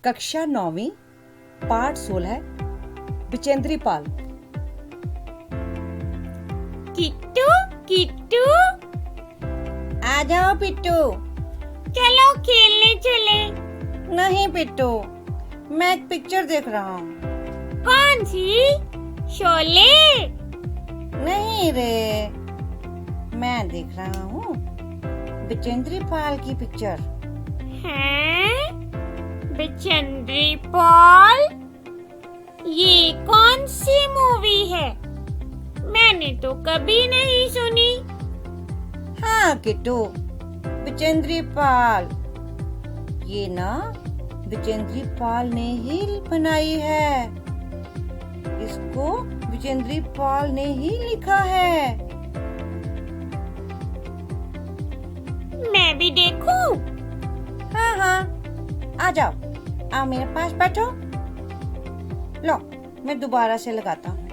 कक्षा 9वीं पाठ 16 बिचेंद्री पाल। किट्टू किट्टू आ जाओ पिट्टू। चलो खेलने चले। नहीं पिट्टू, मैं एक पिक्चर देख रहा हूँ। कौन सी? शोले? नहीं रे, मैं देख रहा हूँ बिचेंद्री पाल की पिक्चर। हैं? बिचेंद्री पाल? ये कौन सी मूवी है? मैंने तो कभी नहीं सुनी। हाँ किट्टू, बिचेंद्री पाल। ये ना बिचेंद्री पाल ने ही बनाई है। इसको बिचेंद्री पाल ने ही लिखा है। मैं भी देखूं? हाँ हाँ, आ जाओ, आओ मेरे पास बैठो। लो, मैं दोबारा से लगाता हूँ।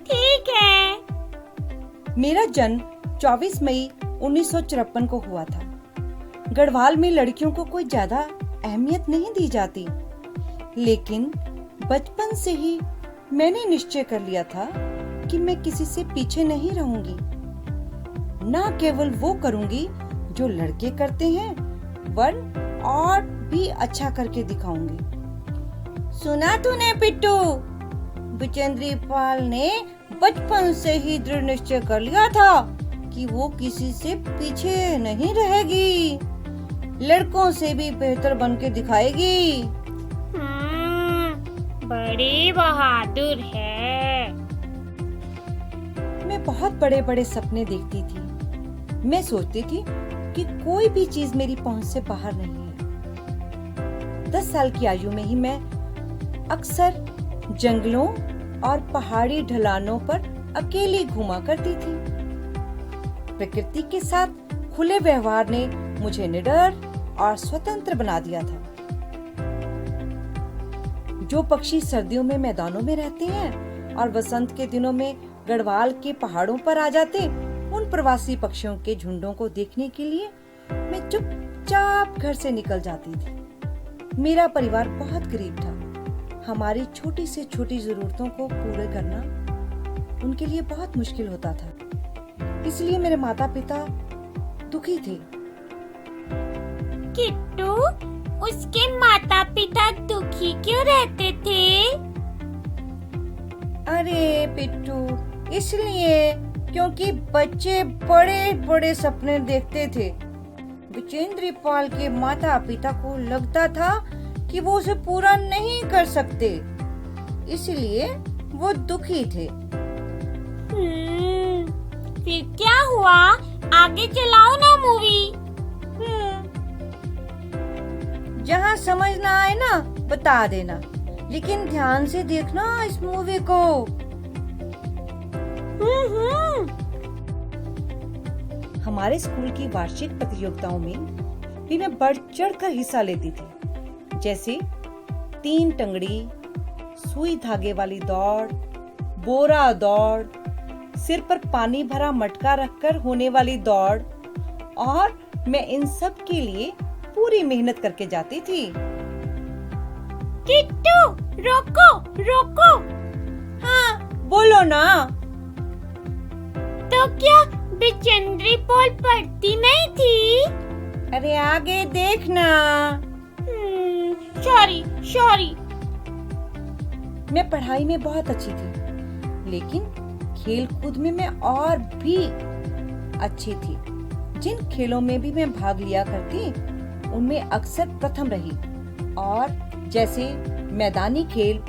ठीक है। मेरा जन्म 24 मई 1954 को हुआ था। गढ़वाल में लड़कियों को कोई ज्यादा अहमियत नहीं दी जाती, लेकिन बचपन से ही मैंने निश्चय कर लिया था कि मैं किसी से पीछे नहीं रहूंगी। ना केवल वो करूंगी जो लड़के करते हैं, वरन और भी अच्छा करके दिखाऊंगी। सुना तूने पिट्टू? बिचेंद्री पाल ने बचपन से ही दृढ़ निश्चय कर लिया था कि वो किसी से पीछे नहीं रहेगी, लड़कों से भी बेहतर बन के दिखाएगी। बड़ी बहादुर है। मैं बहुत बड़े बड़े सपने देखती थी। मैं सोचती थी कि कोई भी चीज मेरी पहुंच से बाहर नहीं है। 10 साल की आयु में ही मैं अक्सर जंगलों और पहाड़ी ढलानों पर अकेली घूमा करती थी। प्रकृति के साथ खुले व्यवहार ने मुझे निडर और स्वतंत्र बना दिया था। जो पक्षी सर्दियों में मैदानों में रहते हैं और वसंत के दिनों में गढ़वाल के पहाड़ों पर आ जाते, उन प्रवासी पक्षियों के झुंडों को देखने के लिए मैं चुपचाप घर से निकल जाती थी। मेरा परिवार बहुत गरीब था। हमारी छोटी से छोटी जरूरतों को पूरे करना उनके लिए बहुत मुश्किल होता था। इसलिए मेरे माता पिता दुखी थे। किट्टू, उसके माता पिता दुखी क्यों रहते थे? अरे पिट्टू, इसलिए क्योंकि बच्चे बड़े बड़े सपने देखते थे। बिचेंद्री पाल के माता पिता को लगता था कि वो उसे पूरा नहीं कर सकते, इसलिए वो दुखी थे। फिर क्या हुआ? आगे चलाओ ना मूवी। जहाँ समझ ना आए ना बता देना, लेकिन ध्यान से देखना इस मूवी को। हमारे स्कूल की वार्षिक प्रतियोगिताओं में भी मैं बढ़ चढ़ कर हिस्सा लेती थी, जैसे 3 टंगड़ी, सुई धागे वाली दौड़, बोरा दौड़, सिर पर पानी भरा मटका रखकर होने वाली दौड़, और मैं इन सब के लिए पूरी मेहनत करके जाती थी। किट्टू, रोको रोको। हाँ बोलो ना। तो क्या बिचेंद्री पाल पढ़ती नहीं थी? अरे आगे देखना। सॉरी। मैं पढ़ाई में बहुत अच्छी थी, लेकिन खेल कूद में मैं और भी अच्छी थी। जिन खेलों में भी मैं भाग लिया करती, उनमें अक्सर प्रथम रही। और जैसे मैदानी खेल,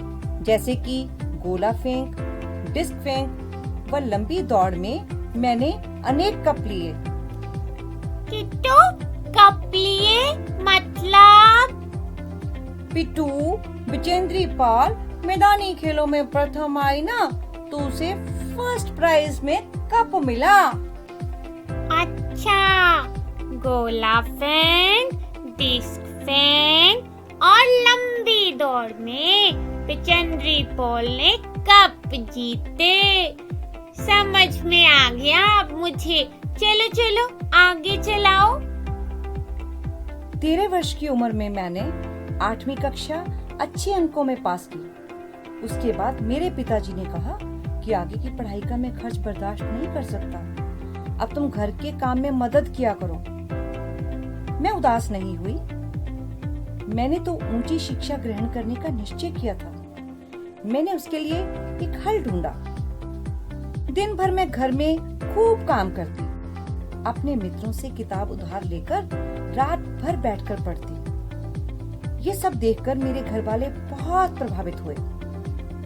जैसे कि गोला फेंक, डिस्क फेंक व लंबी दौड़ में मैंने अनेक कप लिए। किट्टू, कप लिए मतलब? पिट्टू, बिचेंद्री पाल मैदानी खेलों में प्रथम आई ना, तो उसे फर्स्ट प्राइज में कप मिला। अच्छा, गोला फेंक, डिस्क फेंक और लंबी दौड़ में बिचेंद्री पाल ने कप जीते। समझ में आ गया अब मुझे। चलो चलो आगे चलाओ। 13 वर्ष की उम्र में मैंने 8वीं कक्षा अच्छे अंकों में पास की। उसके बाद मेरे पिताजी ने कहा कि आगे की पढ़ाई का मैं खर्च बर्दाश्त नहीं कर सकता, अब तुम घर के काम में मदद किया करो। मैं उदास नहीं हुई। मैंने तो ऊंची शिक्षा ग्रहण करने का निश्चय किया था। मैंने उसके लिए एक हल ढूंढा। दिन भर मैं घर में खूब काम करती, अपने मित्रों से किताब उधार लेकर रात भर बैठकर पढ़ती। ये सब देखकर मेरे घर वाले बहुत प्रभावित हुए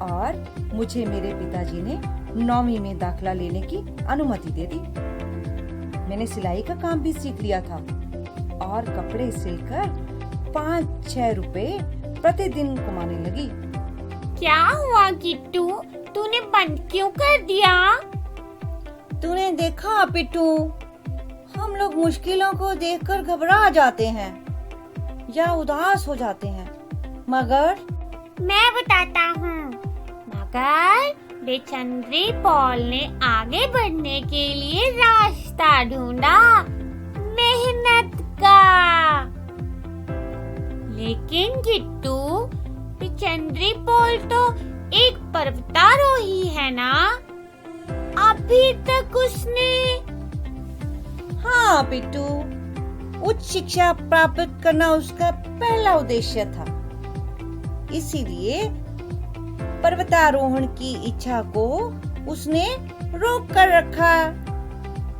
और मुझे मेरे पिताजी ने 9वीं में दाखिला लेने की अनुमति दे दी। मैंने सिलाई का काम भी सीख लिया था और कपड़े सिलकर 5-6 रुपए प्रतिदिन कमाने लगी। क्या हुआ किट्टू, तूने बंद क्यों कर दिया? तूने देखा पिट्टू, हम लोग मुश्किलों को देखकर घबरा जाते हैं या उदास हो जाते हैं, मगर मैं बताता हूँ। मगर बेचंद्री पॉल ने आगे बढ़ने के लिए रास्ता ढूंढा, मेहनत का। लेकिन किट्टू, बेचंद्री पॉल तो एक पर्वतारोही है ना? अभी तक उसने। हाँ पिट्टू, उच्च शिक्षा प्राप्त करना उसका पहला उद्देश्य था। इसीलिए पर्वतारोहण की इच्छा को उसने रोक कर रखा।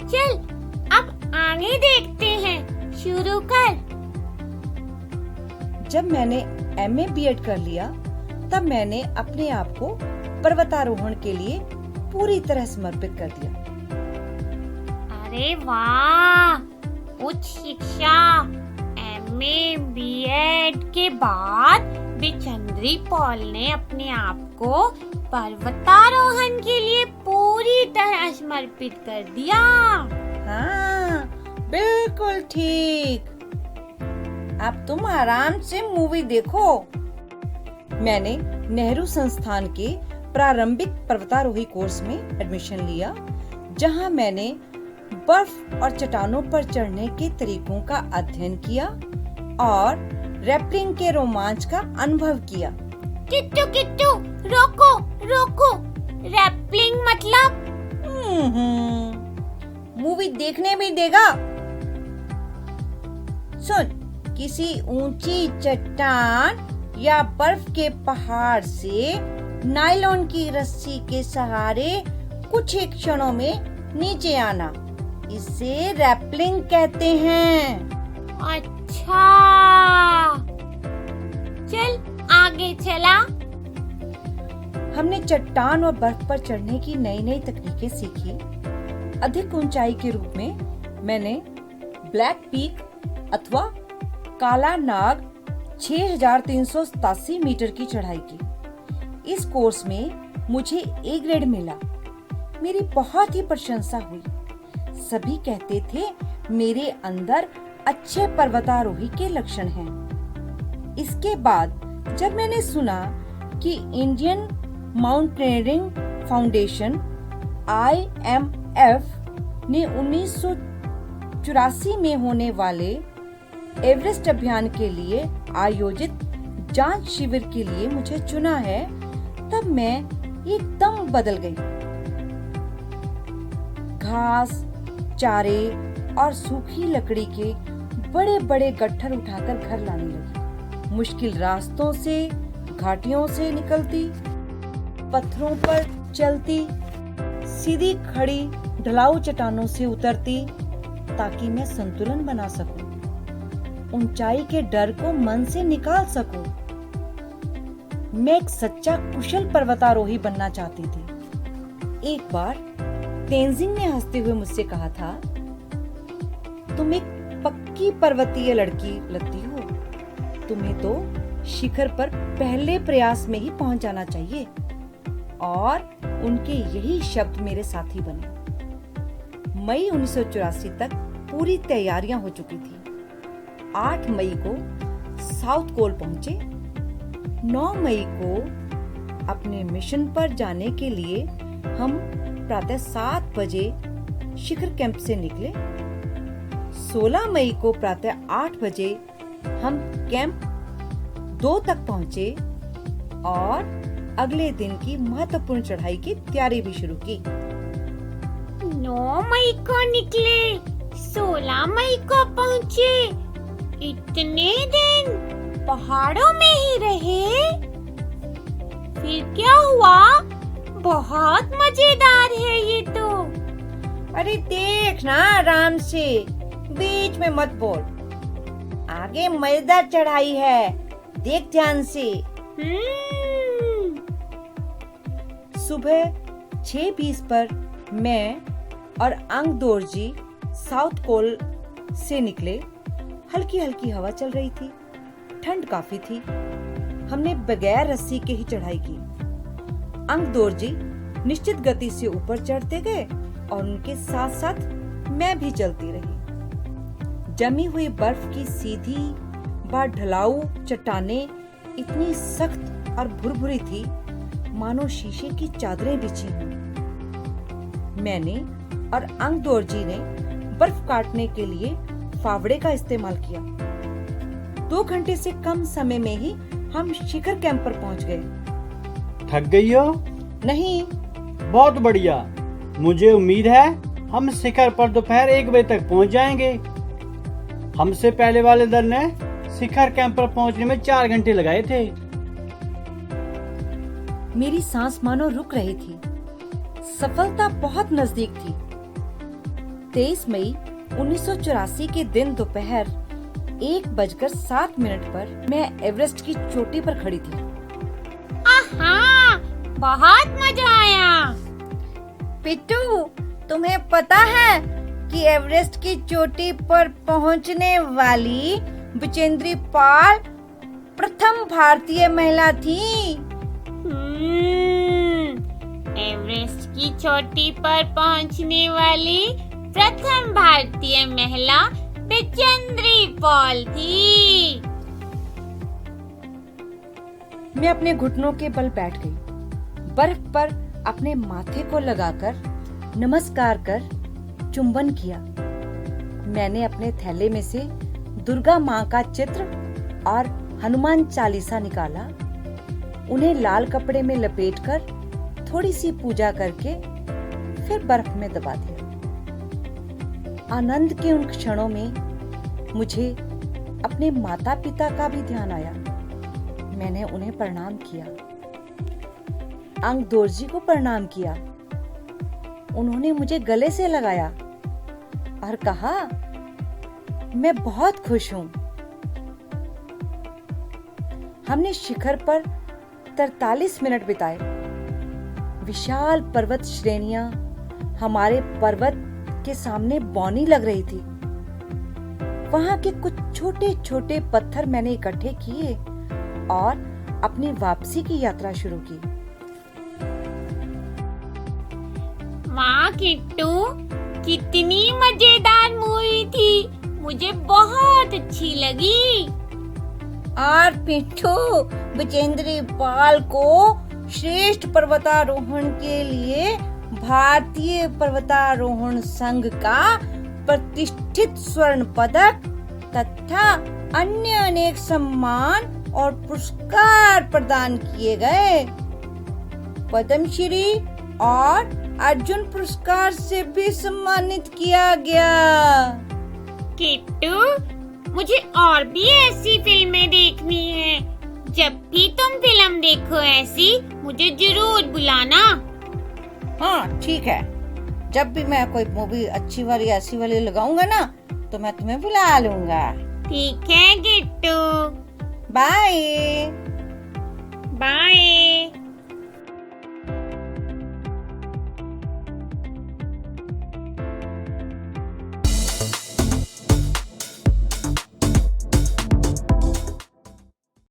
चल अब आगे देखते हैं, शुरू कर। जब मैंने MA B.Ed कर लिया, तब मैंने अपने आप को पर्वतारोहण के लिए पूरी तरह समर्पित कर दिया। अरे वाह! उच्च शिक्षा MA B.Ed के बाद बेचंद्री पॉल ने अपने आप को पर्वतारोहण के लिए पूरी तरह समर्पित कर दिया। हाँ, बिल्कुल ठीक। अब तुम आराम से मूवी देखो। मैंने नेहरू संस्थान के प्रारंभिक पर्वतारोही कोर्स में एडमिशन लिया, जहां मैंने बर्फ और चट्टानों पर चढ़ने के तरीकों का अध्ययन किया और रैपलिंग के रोमांच का अनुभव किया। किट्टू किट्टू, रोको रोको, रैपलिंग मतलब? मूवी देखने भी देगा। सुन, किसी ऊंची चट्टान या बर्फ के पहाड़ से नायलॉन की रस्सी के सहारे कुछ ही क्षणों में नीचे आना, इसे रैपलिंग कहते हैं। अच्छा, चल आगे चला। हमने चट्टान और बर्फ पर चढ़ने की नई नई तकनीकें सीखी। अधिक ऊंचाई के रूप में मैंने ब्लैक पीक अथवा काला नाग 6387 मीटर की चढ़ाई की। इस कोर्स में मुझे A ग्रेड मिला। मेरी बहुत ही प्रशंसा हुई। सभी कहते थे मेरे अंदर अच्छे पर्वतारोही के लक्षण हैं। इसके बाद जब मैंने सुना कि इंडियन माउंटेनियरिंग फाउंडेशन IMF ने 1984 में होने वाले एवरेस्ट अभियान के लिए आयोजित जांच शिविर के लिए मुझे चुना है, तब मैं एकदम बदल गई। घास, चारे और सूखी लकड़ी के बड़े बड़े गट्ठर उठाकर घर लाने लगी। मुश्किल रास्तों से, घाटियों से निकलती, पत्थरों पर चलती, सीधी खड़ी ढलाऊ चट्टानों से उतरती ताकि मैं संतुलन बना सकूं, ऊंचाई के डर को मन से निकाल सकूं। मैं एक सच्चा कुशल पर्वतारोही बनना चाहती थी। एक बार तेंजिंग ने हंसते हुए मुझसे कहा था, तुम एक पक्की पर्वतीय लड़की लगती हो। तुम्हें तो शिखर पर पहले प्रयास में ही पहुंच जाना चाहिए। और उनके यही शब्द मेरे साथी बने। मई 1984 तक पूरी तैयारियां हो चुकी थी। 8 मई को साउथ पोल पहुंचे। 9 मई को अपने मिशन पर जाने के लिए हम प्रातः 7 बजे शिखर कैंप से निकले। 16 मई को प्रातः 8 बजे हम कैंप 2 तक पहुँचे और अगले दिन की महत्वपूर्ण चढ़ाई की तैयारी भी शुरू की। 9 मई को निकले, 16 मई को पहुँचे। इतने दिन पहाड़ों में ही रहे। फिर क्या हुआ? बहुत मजेदार है ये तो। अरे देख ना आराम से, बीच में मत बोल। आगे मजेदार चढ़ाई है, देख ध्यान से। सुबह 6:20 पर मैं और अंग दोरजी साउथ कोल से निकले। हल्की हल्की हवा चल रही थी, ठंड काफी थी। हमने बगैर रस्सी के ही चढ़ाई की। अंग दोरजी निश्चित गति से ऊपर चढ़ते गए और उनके साथ साथ मैं भी चलती रही। जमी हुई बर्फ की सीधी व ढलाऊ चट्टानें इतनी सख्त और भुरभुरी थी मानो शीशे की चादरें बिछी हों। मैंने और अंग दोरजी ने बर्फ काटने के लिए फावड़े का इस्तेमाल किया। 2 घंटे से कम समय में ही हम शिखर कैंप पर पहुंच गए। थक गई हो? नहीं। बहुत बढ़िया। मुझे उम्मीद है हम शिखर पर दोपहर 1 बजे तक पहुंच जाएंगे। हमसे पहले वाले दल ने शिखर कैंप पर पहुंचने में 4 घंटे लगाए थे। मेरी सांस मानो रुक रही थी। सफलता बहुत नजदीक थी। 23 मई 1984 के दिन दोपहर 1:07 पर मैं एवरेस्ट की चोटी पर खड़ी थी। आहा, बहुत मजा आया। पिट्टू, तुम्हें पता है कि एवरेस्ट की चोटी पर पहुंचने वाली बचेंद्री पाल प्रथम भारतीय महिला थी। एवरेस्ट की चोटी पर पहुंचने वाली प्रथम भारतीय महिला बचेंद्री पाल थी। मैं अपने घुटनों के बल बैठ गई। बर्फ पर अपने माथे को लगाकर नमस्कार कर चुंबन किया। मैंने अपने थैले में से दुर्गा माँ का चित्र और हनुमान चालीसा निकाला। उन्हें लाल कपड़े में लपेटकर थोड़ी सी पूजा करके फिर बर्फ में दबा दिया। आनंद के उन क्षणों में मुझे अपने माता पिता का भी ध्यान आया। मैंने उन्हें प्रणाम किया। अंग दोरजी को प्रणाम किया। उन्होंने मुझे गले से लगाया और कहा, मैं बहुत खुश हूं। हमने शिखर पर 43 मिनट बिताए। विशाल पर्वत श्रेणियां हमारे पर्वत के सामने बौनी लग रही थी। वहां के कुछ छोटे छोटे पत्थर मैंने इकट्ठे किए और अपनी वापसी की यात्रा शुरू की। माँ किट्टू, कितनी मजेदार मूवी थी। मुझे बहुत अच्छी लगी। और पिट्ठू, बचेंद्री पाल को श्रेष्ठ पर्वतारोहण के लिए भारतीय पर्वतारोहण संघ का प्रतिष्ठित स्वर्ण पदक तथा अन्य अनेक सम्मान और पुरस्कार प्रदान किए गए। पद्मश्री और अर्जुन पुरस्कार से भी सम्मानित किया गया। किट्टू, मुझे और भी ऐसी फिल्में देखनी है। जब भी तुम फिल्म देखो ऐसी, मुझे जरूर बुलाना। हाँ ठीक है, जब भी मैं कोई मूवी अच्छी वाली ऐसी वाली लगाऊंगा ना तो मैं तुम्हें बुला लूंगा। ठीक है किट्टू। बाय। बाय।